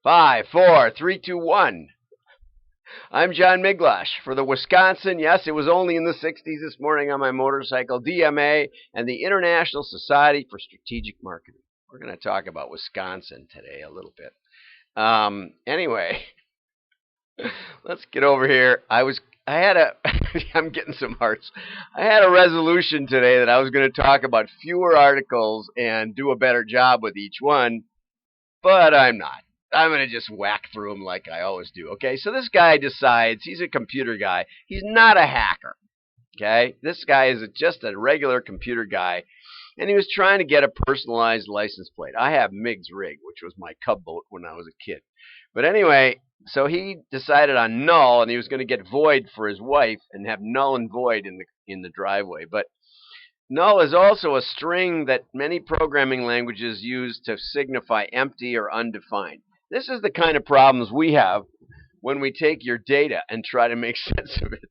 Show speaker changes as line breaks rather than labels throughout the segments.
Five, four, three, two, one. I'm John Miglash for the Wisconsin, yes, it was only in the 60s this morning on my motorcycle, DMA, and the International Society for Strategic Marketing. We're going to talk about Wisconsin today a little bit. Anyway, let's get over here. I'm getting some hearts. I had a resolution today that I was going to talk about fewer articles and do a better job with each one, but I'm not. I'm going to just whack through them like I always do. Okay, so this guy decides he's a computer guy. He's not a hacker. Okay, this guy is just a regular computer guy, and he was trying to get a personalized license plate. I have Mig's Rig, which was my cub boat when I was a kid. But anyway, so he decided on null, and he was going to get void for his wife and have null and void in the driveway. But null is also a string that many programming languages use to signify empty or undefined. This is the kind of problems we have when we take your data and try to make sense of it.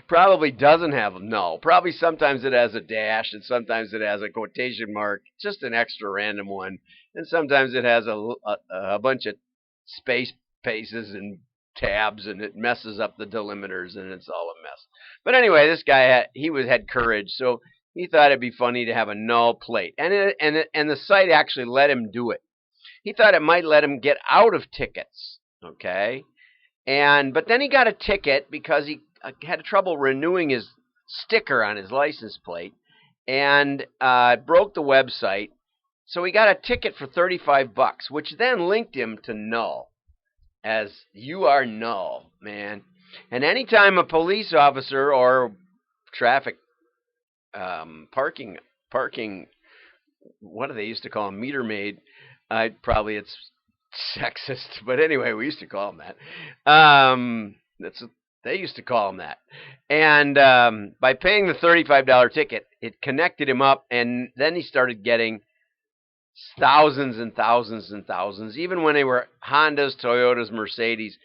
Probably doesn't have null. Probably sometimes it has a dash, and sometimes it has a quotation mark, just an extra random one. And sometimes it has a bunch of spaces and tabs, and it messes up the delimiters, and it's all a mess. But anyway, this guy had courage, so he thought it'd be funny to have a null plate, and the site actually let him do it. He thought it might let him get out of tickets, okay? But then he got a ticket because he had trouble renewing his sticker on his license plate and broke the website. So he got a ticket for $35, which then linked him to null, as you are null, man. And anytime a police officer or traffic parking, what do they used to call them? Meter maid. Probably it's sexist, but anyway, we used to call them that. They used to call them that. And by paying the $35 ticket, it connected him up, and then he started getting thousands and thousands and thousands, even when they were Hondas, Toyotas, Mercedes.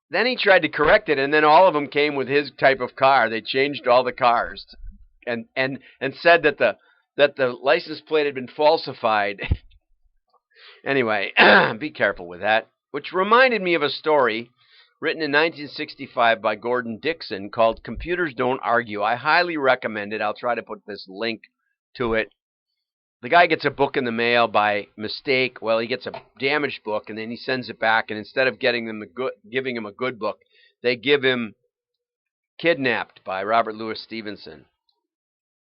Then he tried to correct it, and then all of them came with his type of car. They changed all the cars and said that the license plate had been falsified. Anyway, be careful with that. Which reminded me of a story written in 1965 by Gordon Dixon called Computers Don't Argue. I highly recommend it. I'll try to put this link to it. The guy gets a book in the mail by mistake. Well, he gets a damaged book, and then he sends it back. And instead of giving him a good book, they give him Kidnapped by Robert Louis Stevenson.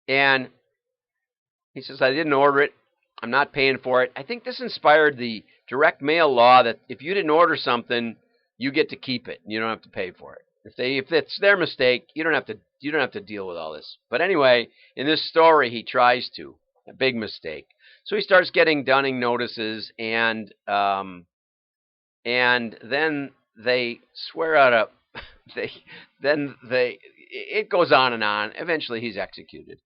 And he says, I didn't order it. I'm not paying for it. I think this inspired the direct mail law that if you didn't order something, you get to keep it. And you don't have to pay for it. If it's their mistake, you don't have to deal with all this. But anyway, in this story, he tries to. A big mistake. So he starts getting dunning notices, and then they swear out it goes on and on. Eventually, he's executed.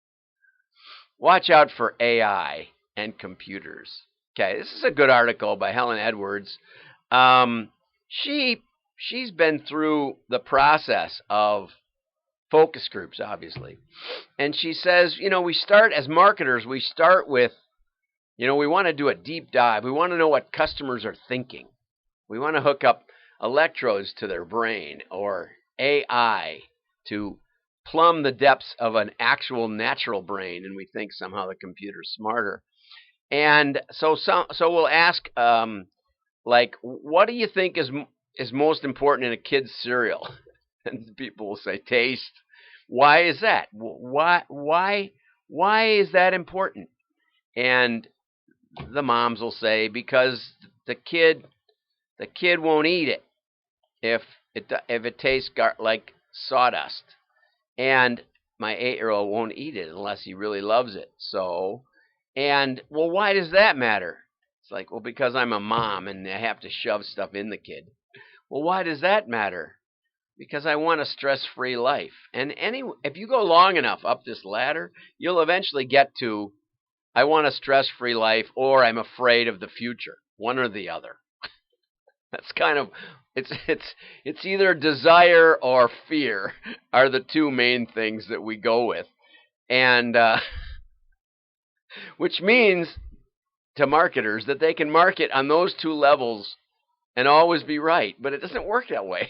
Watch out for AI and computers. Okay, this is a good article by Helen Edwards. She's been through the process of focus groups, obviously. And she says, we start as marketers, we start with, we want to do a deep dive. We want to know what customers are thinking. We want to hook up electrodes to their brain or AI to plumb the depths of an actual natural brain, and we think somehow the computer's smarter. And so we'll ask, what do you think is most important in a kid's cereal? And people will say taste. Why is that? Why is that important? And the moms will say because the kid won't eat it if it tastes like sawdust, and my 8-year-old won't eat it unless he really loves it. So, why does that matter? It's like, because I'm a mom and I have to shove stuff in the kid. Well, why does that matter? Because I want a stress-free life. And if you go long enough up this ladder, you'll eventually get to, I want a stress-free life, or I'm afraid of the future. One or the other. That's kind of, it's either desire or fear are the two main things that we go with. And, which means to marketers that they can market on those two levels and always be right, but it doesn't work that way.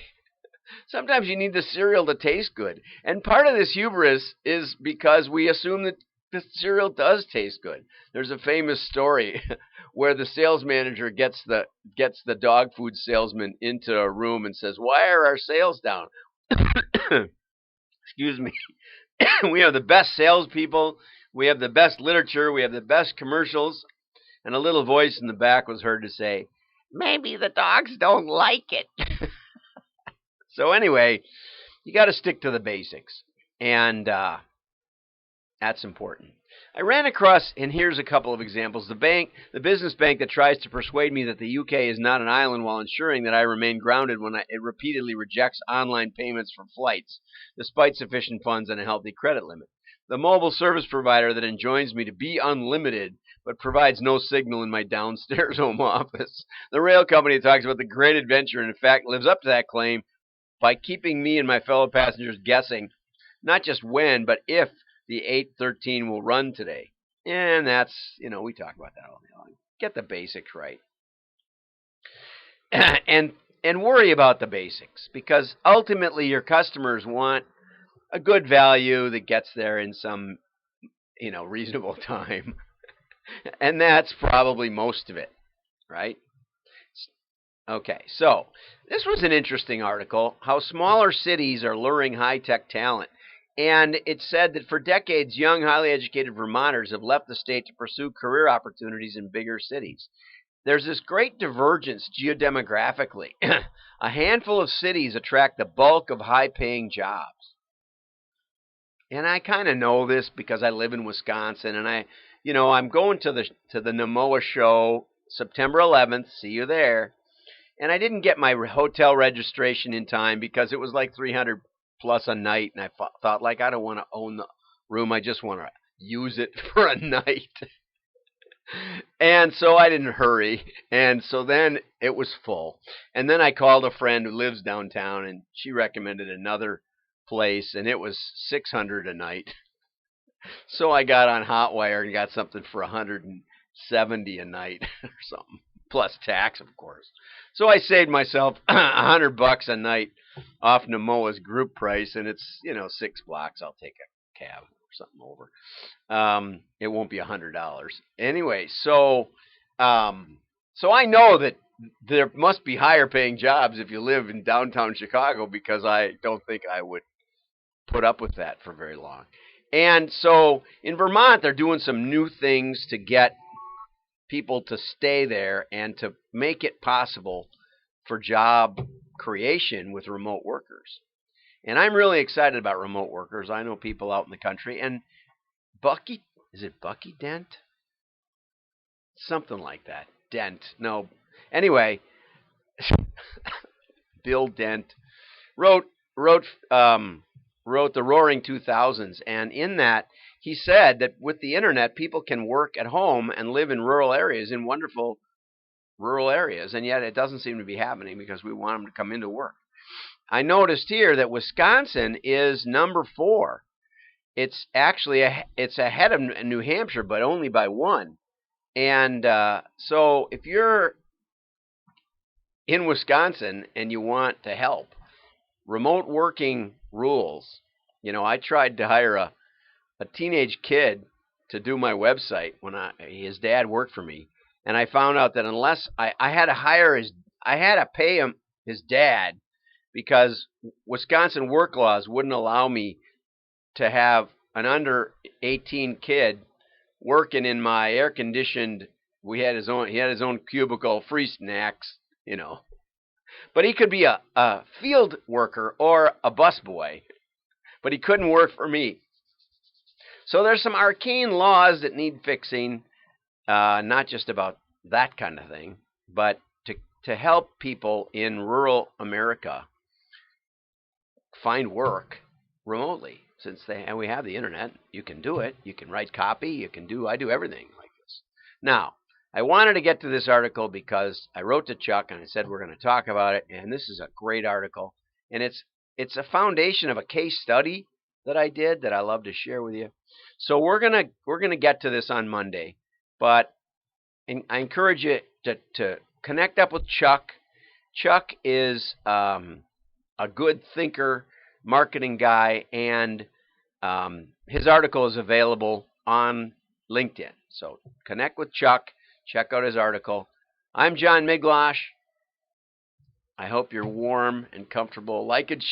Sometimes you need the cereal to taste good. And part of this hubris is because we assume that the cereal does taste good. There's a famous story where the sales manager gets the dog food salesman into a room and says, "Why are our sales down?" Excuse me. We have the best salespeople. We have the best literature. We have the best commercials. And a little voice in the back was heard to say, "Maybe the dogs don't like it." So anyway, you got to stick to the basics. And that's important. I ran across, and here's a couple of examples. The business bank that tries to persuade me that the UK is not an island while ensuring that I remain grounded when it repeatedly rejects online payments for flights, despite sufficient funds and a healthy credit limit. The mobile service provider that enjoins me to be unlimited but provides no signal in my downstairs home office. The rail company talks about the great adventure and in fact lives up to that claim by keeping me and my fellow passengers guessing not just when, but if the 813 will run today. And that's, we talk about that all day long. Get the basics right. and worry about the basics, because ultimately your customers want a good value that gets there in some, reasonable time. And that's probably most of it, right? Okay, so this was an interesting article, how smaller cities are luring high-tech talent. And it said that for decades, young, highly educated Vermonters have left the state to pursue career opportunities in bigger cities. There's this great divergence geodemographically. A handful of cities attract the bulk of high-paying jobs. And I kind of know this because I live in Wisconsin, and I'm going to the NAMOA show September 11th. See you there. And I didn't get my hotel registration in time because it was like $300 plus a night, and I thought, I don't want to own the room. I just want to use it for a night. And so I didn't hurry, and so then it was full. And then I called a friend who lives downtown, and she recommended another place, and it was $600 a night. So I got on Hotwire and got something for $170 a night or something, plus tax, of course. So I saved myself $100 a night off NAMOA's group price, and it's 6 blocks. I'll take a cab or something over. It won't be $100 anyway. So I know that there must be higher paying jobs if you live in downtown Chicago, because I don't think I would put up with that for very long. And so in Vermont, they're doing some new things to get people to stay there and to make it possible for job creation with remote workers. And I'm really excited about remote workers. I know people out in the country. And Bucky Dent? Something like that. Dent. No. Anyway, Bill Dent wrote the Roaring 2000s, and in that he said that with the internet, people can work at home and live in rural areas, in wonderful rural areas, and yet it doesn't seem to be happening because we want them to come into work. I noticed here that Wisconsin is number 4. It's actually it's ahead of New Hampshire, but only by 1. And so if you're in Wisconsin and you want to help, remote working rules. I tried to hire a teenage kid to do my website when his dad worked for me, and I found out that unless I had to pay him his dad, because Wisconsin work laws wouldn't allow me to have an under 18 kid working in my air conditioned. He had his own cubicle, free snacks, But he could be a field worker or a busboy, but he couldn't work for me. So there's some arcane laws that need fixing, not just about that kind of thing, but to help people in rural America find work remotely. Since we have the internet, you can do it. You can write copy. I do everything like this. Now, I wanted to get to this article because I wrote to Chuck and I said we're going to talk about it, and this is a great article, and it's a foundation of a case study that I did that I love to share with you. So we're gonna get to this on Monday, but I encourage you to connect up with Chuck. Chuck is a good thinker, marketing guy, and his article is available on LinkedIn. So connect with Chuck, check out his article. I'm John Miglash. I hope you're warm and comfortable. Like and share.